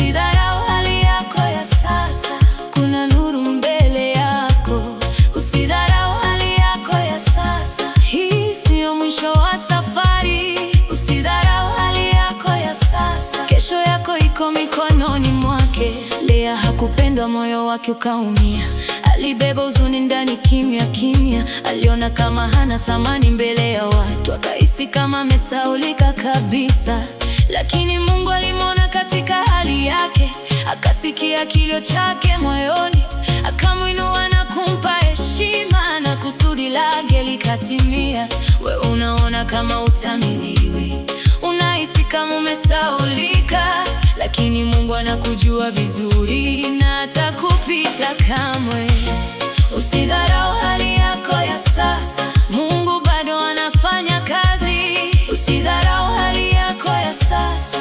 Usidharau hali yako ya sasa, kuna nuru mbele yako. Usidharau hali yako ya sasa, hii siyo mwisho wa safari. Usidharau hali yako ya sasa, kesho yako iko mikononi mwake. Lea hakupendwa, moyo wake ukaumia. Alibeba huzuni ndani kimya kimya. Aliona kama hana thamani mbele ya watu, akahisi kama amesahaulika kabisa. Lakini Mungu alimwona katika hali yake, akasikia kilio chake moyoni, akamwinua na kumpa heshima, na kusudi lake likatimia. We unaona kama utamiliwi, unahisi kama umesahaulika, lakini Mungu anakujua vizuri na hatakupita kamwe. Usidharau hali yako ya sasa, Mungu bado anafanya kazi. Usidharau hali yako ya sasa,